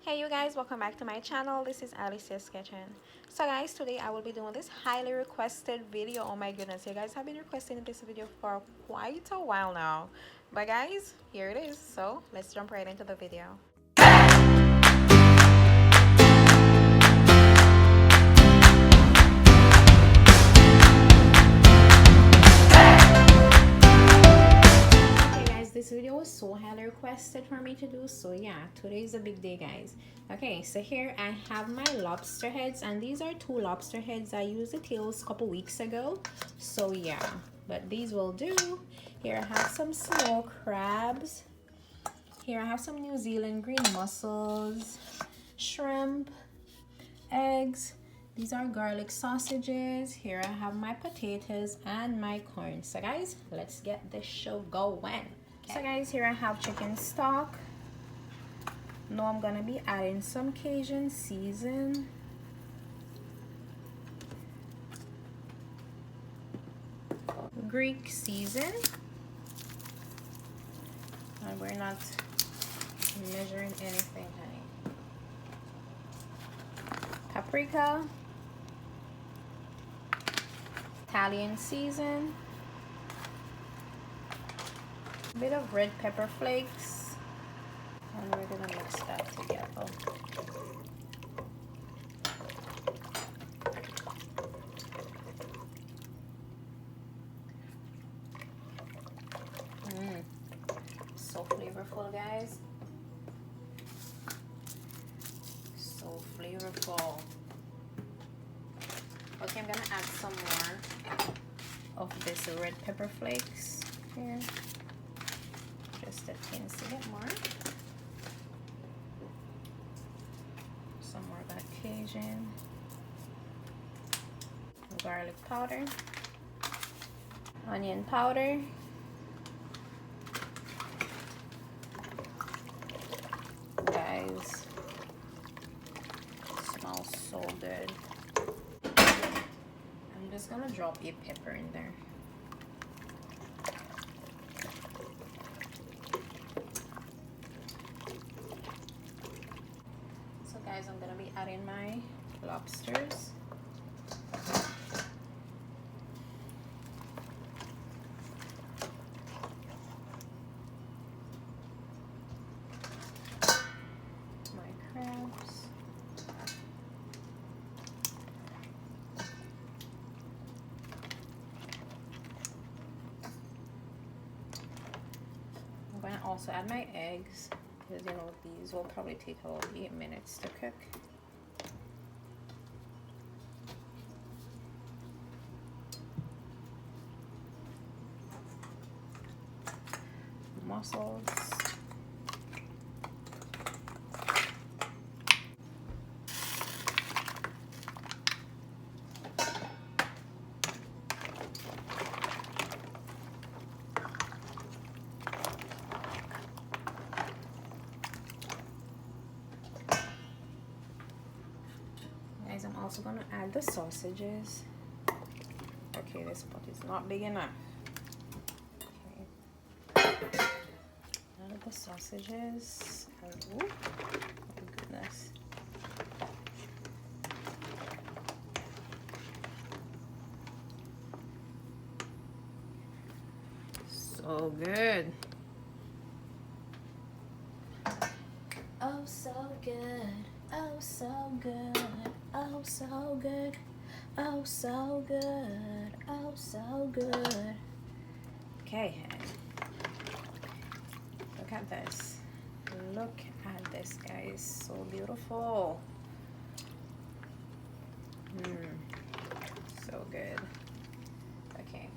Hey you guys, welcome back to my channel. This is Alecia's Kitchen. So guys, today I will be doing this highly requested video. Oh my goodness, you guys have been requesting this video for quite a while now. But guys, here it is. So let's jump right into the video. This video was so highly requested for me to do, so yeah, today is a big day guys. Okay, so here I have my lobster heads, and these are two lobster heads. I used the tails a couple weeks ago, so yeah, but these will do. Here I have some snow crabs. Here I have some New Zealand green mussels, shrimp, eggs. These are garlic sausages. Here I have my potatoes and my corn. So guys, let's get this show going. So guys, here I have chicken stock. Now I'm gonna be adding some Cajun season. Greek season. And we're not measuring anything, honey. Paprika. Italian season. A bit of red pepper flakes, and we're gonna mix that together. So flavorful guys, so flavorful. Okay, I'm gonna add some more of this red pepper flakes here. Just a teensy bit more. Some more of that Cajun. Garlic powder. Onion powder. Guys, smells so good. I'm just gonna drop a pepper in there. Guys, I'm gonna be adding my lobsters. My crabs. I'm going to also add my eggs, because you know these will probably take about 8 minutes to cook. Mussels. Guys, I'm also going to add the sausages. Okay, this pot is not big enough. Add the sausages. Oh my goodness. So good. Oh, so good. Oh, so good. Oh, so good. Oh, so good. Oh, so good. Okay. Look at this. Look at this, guys. So beautiful. So good. Okay.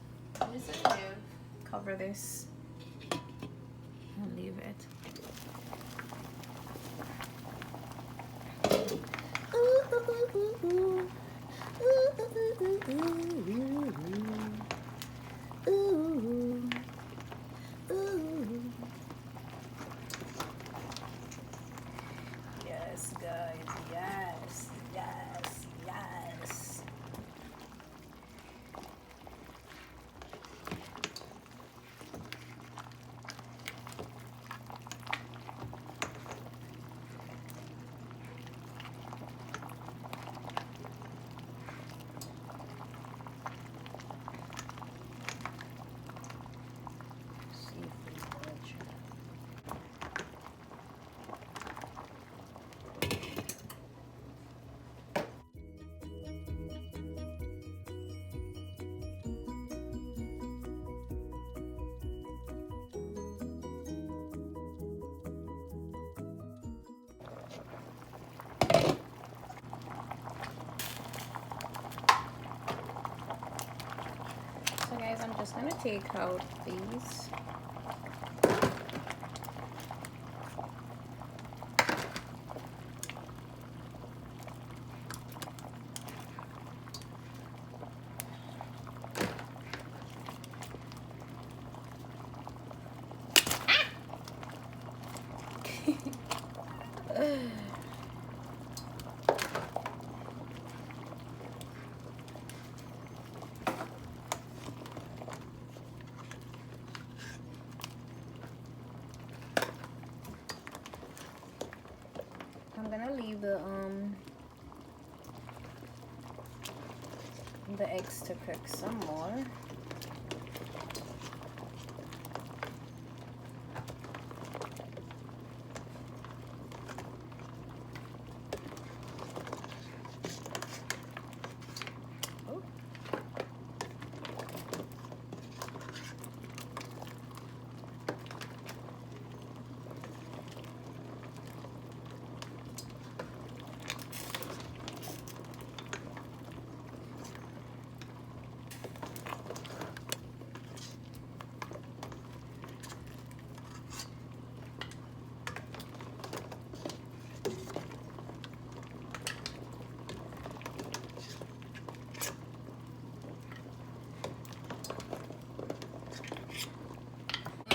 Just gonna cover this and leave it. Yes, guys. Yes, yes, yes. I'm gonna take out these. I'm gonna leave the eggs to cook some more.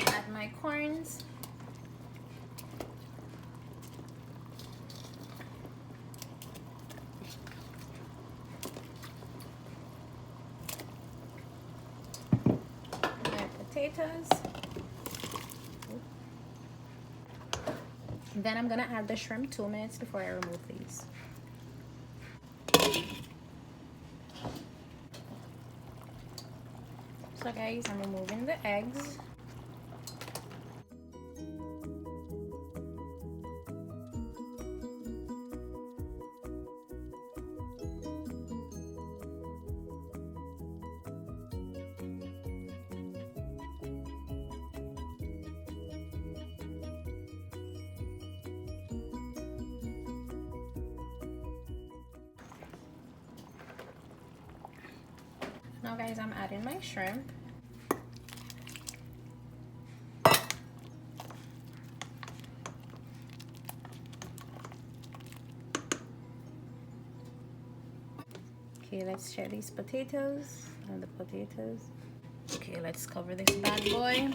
Add my corns. My potatoes. Then I'm gonna add the shrimp 2 minutes before I remove these. So guys, I'm removing the eggs. Now guys, I'm adding my shrimp. Okay, let's share these potatoes and the potatoes. Okay, let's cover this bad boy.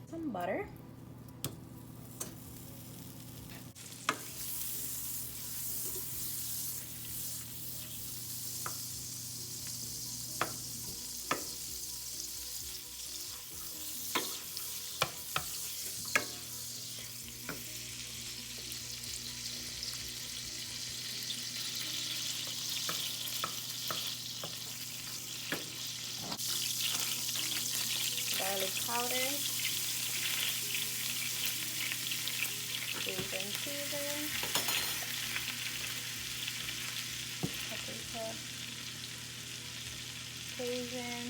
Some butter. Garlic powder. Jamaican season, paprika, Cajun,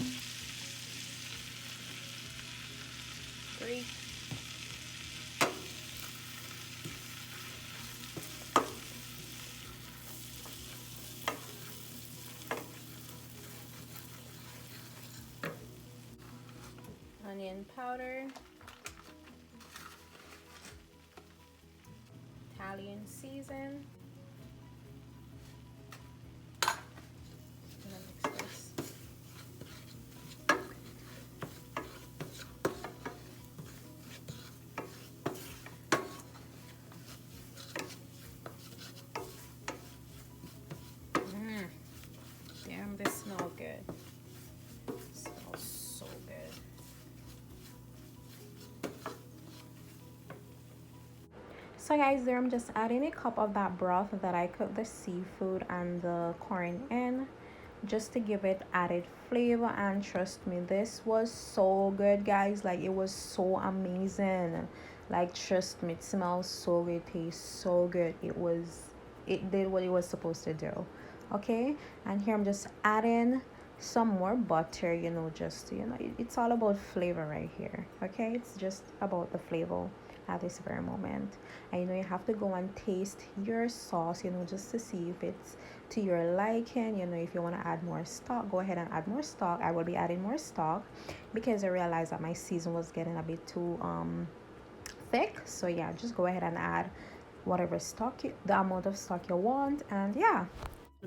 Greek, onion powder, Italian season. I'm gonna mix this. So guys, there I'm just adding a cup of that broth that I cooked the seafood and the corn in, just to give it added flavor. And trust me, this was so good, guys. Like, it was so amazing. Like, trust me, it smells so good, tastes so good. It did what it was supposed to do. Okay, and here I'm just adding some more butter, you know, just, you know, it's all about flavor right here. Okay, it's just about the flavor at this very moment. And you know, you have to go and taste your sauce, you know, just to see if it's to your liking. You know, if you want to add more stock, go ahead and add more stock. I will be adding more stock because I realized that my season was getting a bit too thick. So yeah, just go ahead and add whatever stock the amount of stock you want. And yeah,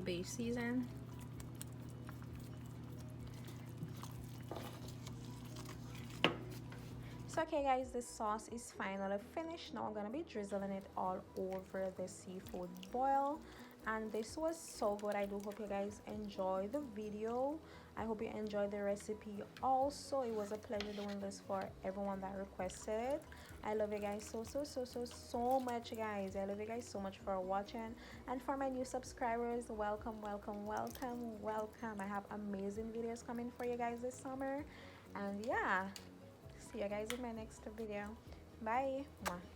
base season. So okay guys, this sauce is finally finished. Now I'm gonna be drizzling it all over the seafood boil, and this was so good. I do hope you guys enjoy the video. I hope you enjoyed the recipe also. It was a pleasure doing this for everyone that requested it. I love you guys so much, guys. I love you guys so much for watching. And for my new subscribers, welcome. I have amazing videos coming for you guys this summer. And yeah, see you guys in my next video. Bye. Mwah.